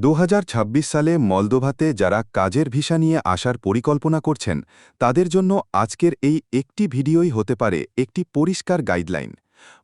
2026 সালে মলদোভাতে যারা কাজের ভিসা নিয়ে আসার পরিকল্পনা করছেন তাদের জন্য আজকের এই একটি ভিডিওই হতে পারে একটি পরিষ্কার গাইডলাইন।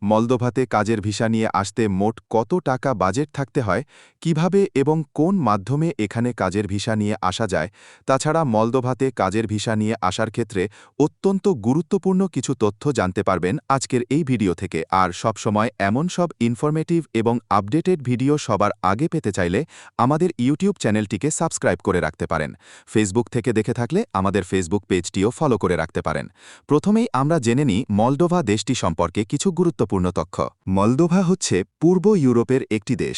মলদোভাতে কাজের ভিসা নিয়ে আসতে মোট কত টাকা বাজেট থাকতে হয়, কিভাবে এবং কোন মাধ্যমে এখানে কাজের ভিসা নিয়ে আসা যায়, তাছাড়া মলদোভাতে কাজের ভিসা নিয়ে আসার ক্ষেত্রে অত্যন্ত গুরুত্বপূর্ণ কিছু তথ্য জানতে পারবেন আজকের এই ভিডিও থেকে। আর সবসময় এমন সব ইনফরমেটিভ এবং আপডেটেড ভিডিও সবার আগে পেতে চাইলে আমাদের ইউটিউব চ্যানেলটিকে সাবস্ক্রাইব করে রাখতে পারেন। ফেসবুক থেকে দেখে থাকলে আমাদের ফেসবুক পেজটিও ফলো করে রাখতে পারেন। প্রথমেই আমরা জেনে নিই মলদোভা দেশটি সম্পর্কে কিছু গুরুত্বপূর্ণ তথ্য। মলদোভা হচ্ছে পূর্ব ইউরোপের একটি দেশ।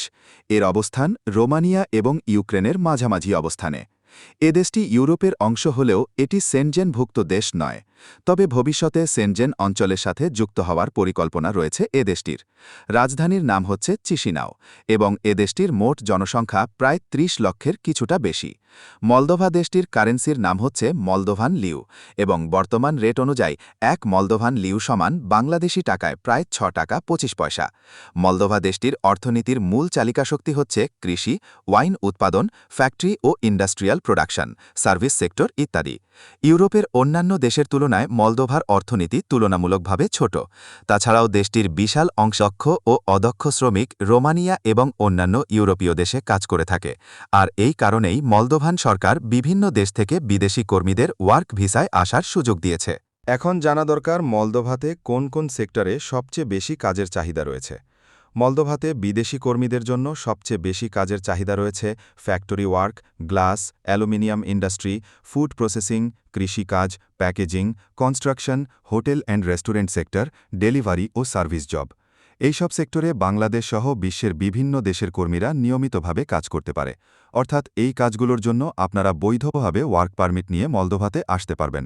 এর অবস্থান রোমানিয়া এবং ইউক্রেনের মাঝামাঝি অবস্থানে। এ দেশটি ইউরোপের অংশ হলেও এটি সেনজেনভুক্ত দেশ নয়, তবে ভবিষ্যতে সেনজেন অঞ্চলের সাথে যুক্ত হওয়ার পরিকল্পনা রয়েছে এ দেশটির। রাজধানীর নাম হচ্ছে চিশিনাও এবং এ দেশটির মোট জনসংখ্যা প্রায় 30 লক্ষের কিছুটা বেশি। মলদোভা দেশটির কারেন্সির নাম হচ্ছে মলদোভান লিউ এবং বর্তমান রেট অনুযায়ী 1 মলদোভান লিউ সমান বাংলাদেশি টাকায় প্রায় 6 টাকা 25 পয়সা। মলদোভা দেশটির অর্থনীতির মূল চালিকাশক্তি হচ্ছে কৃষি, ওয়াইন উৎপাদন, ফ্যাক্টরি ও ইন্ডাস্ট্রিয়াল প্রোডাকশন, সার্ভিস সেক্টর ইত্যাদি। ইউরোপের অন্যান্য দেশের তুলনায় মলদোভার অর্থনীতি তুলনামূলকভাবে ছোট। তাছাড়াও দেশটির বিশাল অংশ দক্ষ ও অদক্ষ শ্রমিক রোমানিয়া এবং অন্যান্য ইউরোপীয় দেশে কাজ করে থাকে। আর এই কারণেই মলদোভান সরকার বিভিন্ন দেশ থেকে বিদেশি কর্মীদের ওয়ার্ক ভিসায় আসার সুযোগ দিয়েছে। এখন জানা দরকার মলদোভাতে কোন কোন সেক্টরে সবচেয়ে বেশি কাজের চাহিদা রয়েছে। মলদোভাতে বিদেশি কর্মীদের জন্য সবচেয়ে বেশি কাজের চাহিদা রয়েছে factory work, glass, aluminium industry, food processing, কৃষিকাজ, packaging, construction, hotel and restaurant sector, delivery ও সার্ভিস জব। এইসব সেক্টরে বাংলাদেশ সহ বিশ্বের বিভিন্ন দেশের কর্মীরা নিয়মিতভাবে কাজ করতে পারে। অর্থাৎ এই কাজগুলোর জন্য আপনারা বৈধভাবে ওয়ার্ক পারমিট নিয়ে মলদোভাতে আসতে পারবেন।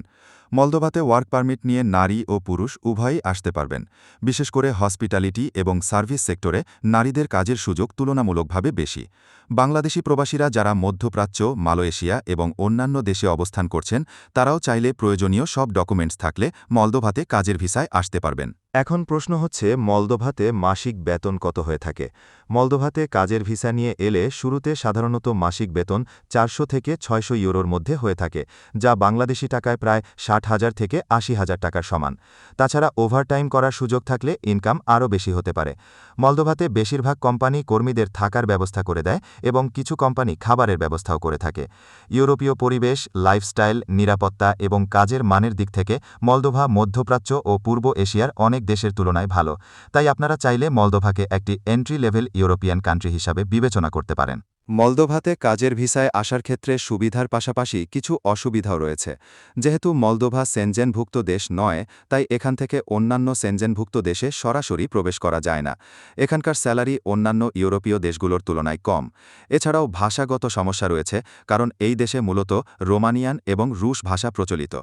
মলদোভাতে ওয়ার্ক পারমিট নিয়ে নারী ও পুরুষ উভয়ই আসতে পারবেন। বিশেষ করে হসপিটালিটি এবং সার্ভিস সেক্টরে নারীদের কাজের সুযোগ তুলনামূলকভাবে বেশি। বাংলাদেশি প্রবাসীরা যারা মধ্যপ্রাচ্য, মালয়েশিয়া এবং অন্যান্য দেশে অবস্থান করছেন তারাও চাইলে প্রয়োজনীয় সব ডকুমেন্টস থাকলে মলদোভাতে কাজের ভিসায় আসতে পারবেন। এখন প্রশ্ন হচ্ছে মলদোভাতে মাসিক বেতন কত হয়ে থাকে। মলদোভাতে কাজের ভিসা নিয়ে এলে শুরুতে সাধারণত মাসিক বেতন 400 থেকে 600 ইউরোর মধ্যে হয়ে থাকে, যা বাংলাদেশি টাকায় প্রায় 60,000 থেকে 80,000 টাকার সমান। তাছাড়া ওভারটাইম করার সুযোগ থাকলে ইনকাম আরও বেশি হতে পারে। মলদোভাতে বেশিরভাগ কোম্পানি কর্মীদের থাকার ব্যবস্থা করে দেয় এবং কিছু কোম্পানি খাবারের ব্যবস্থাও করে থাকে। ইউরোপীয় পরিবেশ, লাইফস্টাইল, নিরাপত্তা এবং কাজের মানের দিক থেকে মলদোভা মধ্যপ্রাচ্য ও পূর্ব এশিয়ার অনেক দেশের তুলনায় ভালো। তাই আপনারা চাইলে মলদোভাকে একটি এন্ট্রি লেভেল ইউরোপিয়ান কান্ট্রি হিসাবে বিবেচনা করতে পারেন। মলদোভাতে কাজের ভিসায় আসার ক্ষেত্রে সুবিধার পাশাপাশি কিছু অসুবিধাও রয়েছে। যেহেতু মলদোভা সেনজেনভুক্ত দেশ নয়, তাই এখান থেকে অন্যান্য সেনজেনভুক্ত দেশে সরাসরি প্রবেশ করা যায় না। এখানকার স্যালারি অন্যান্য ইউরোপীয় দেশগুলোর তুলনায় কম। এছাড়াও ভাষাগত সমস্যা রয়েছে, কারণ এই দেশে মূলত রোমানিয়ান এবং রুশ ভাষা প্রচলিত।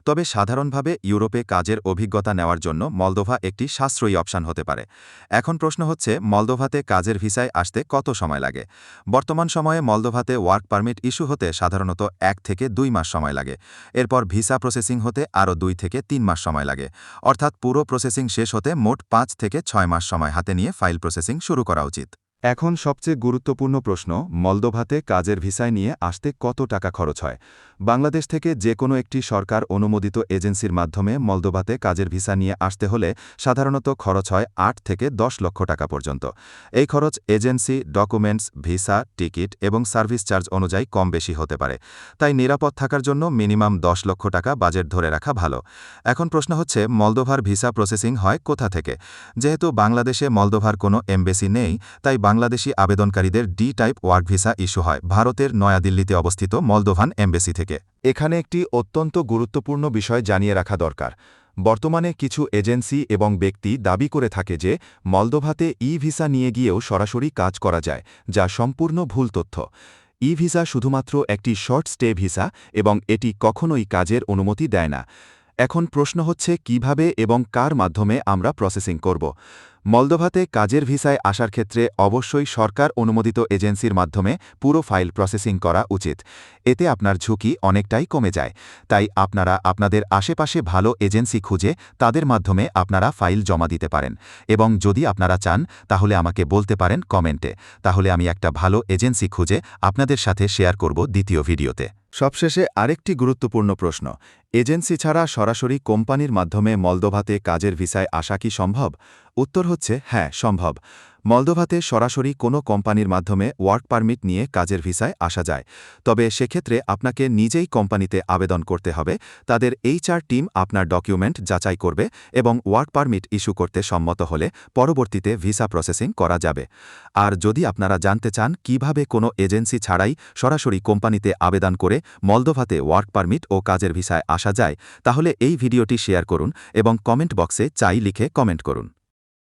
তবে সাধারণভাবে ইউরোপে কাজের অভিজ্ঞতা নেওয়ার জন্য মলদোভা একটি সাশ্রয়ী অপশন হতে পারে। এখন প্রশ্ন হচ্ছে মলদোভাতে কাজের ভিসায় আসতে কত সময় লাগে। বর্তমান সময়ে মলদোভাতে ওয়ার্ক পারমিট ইস্যু হতে সাধারণত 1 থেকে 2 মাস সময় লাগে। এরপর ভিসা প্রসেসিং হতে আরও 2 থেকে 3 মাস সময় লাগে। অর্থাৎ পুরো প্রসেসিং শেষ হতে মোট 5 থেকে 6 মাস সময় হাতে নিয়ে ফাইল প্রসেসিং শুরু করা উচিত। এখন সবচেয়ে গুরুত্বপূর্ণ প্রশ্ন, মলদোভাতে কাজের ভিসায় নিয়ে আসতে কত টাকা খরচ হয়। বাংলাদেশ থেকে যে কোনো একটি সরকার অনুমোদিত এজেন্সির মাধ্যমে মলদোভাতে কাজের ভিসা নিয়ে আসতে হলে সাধারণত খরচ হয় 8 থেকে 10 লক্ষ টাকা পর্যন্ত। এই খরচ এজেন্সি, ডকুমেন্টস, ভিসা, টিকিট এবং সার্ভিস চার্জ অনুযায়ী কম বেশি হতে পারে। তাই নিরাপদ থাকার জন্য মিনিমাম 10 লক্ষ টাকা বাজেট ধরে রাখা ভালো। এখন প্রশ্ন হচ্ছে মলদোভার ভিসা প্রসেসিং হয় কোথা থেকে। যেহেতু বাংলাদেশে মলদোভার কোনো এমবেসি নেই, তাই বাংলাদেশি আবেদনকারীদের D type work visa issue হয় ভারতের নয়াদিল্লিতে অবস্থিত মলদোভান এমবেসি থেকে। এখানে একটি অত্যন্ত গুরুত্বপূর্ণ বিষয় জানিয়ে রাখা দরকার। বর্তমানে কিছু এজেন্সি এবং ব্যক্তি দাবি করে থাকে যে মলদোভাতে ই ভিসা নিয়ে গিয়েও সরাসরি কাজ করা যায়, যা সম্পূর্ণ ভুল তথ্য। ই ভিসা শুধুমাত্র একটি শর্ট স্টে ভিসা এবং এটি কখনোই কাজের অনুমতি দেয় না। এখন প্রশ্ন হচ্ছে কিভাবে এবং কার মাধ্যমে আমরা প্রসেসিং করব। মলদোভাতে কাজের ভিসায় আসার ক্ষেত্রে অবশ্যই সরকার অনুমোদিত এজেন্সির মাধ্যমে পুরো ফাইল প্রসেসিং করা উচিত। এতে আপনার ঝুঁকি অনেকটাই কমে যায়। তাই আপনারা আপনাদের আশেপাশে ভালো এজেন্সি খুঁজে তাদের মাধ্যমে আপনারা ফাইল জমা দিতে পারেন। এবং যদি আপনারা চান তাহলে আমাকে বলতে পারেন কমেন্টে, তাহলে আমি একটা ভালো এজেন্সি খুঁজে আপনাদের সাথে শেয়ার করব দ্বিতীয় ভিডিওতে। সবশেষে আরেকটি গুরুত্বপূর্ণ প্রশ্ন, এজেন্সি ছাড়া সরাসরি কোম্পানির মাধ্যমে মলদোভাতে কাজের ভিসায় আসা কি সম্ভব? উত্তর হচ্ছে হ্যাঁ, সম্ভব। মলদোভাতে সরাসরি কোনো কোম্পানির মাধ্যমে ওয়ার্ক পারমিট নিয়ে কাজের ভিসায় আসা যায়। তবে সেক্ষেত্রে আপনাকে নিজেই কোম্পানিতে আবেদন করতে হবে। তাদের HR টিম আপনার ডকুমেন্ট যাচাই করবে এবং ওয়ার্ক পারমিট ইস্যু করতে সম্মত হলে পরবর্তীতে ভিসা প্রসেসিং করা যাবে। আর যদি আপনারা জানতে চান কিভাবে কোনো এজেন্সি ছাড়াই সরাসরি কোম্পানিতে আবেদন করে মলদোভাতে ওয়ার্ক পারমিট ও কাজের ভিসায় আসা যায়, তাহলে এই ভিডিওটি শেয়ার করুন এবং কমেন্ট বক্সে চাই লিখে কমেন্ট করুন।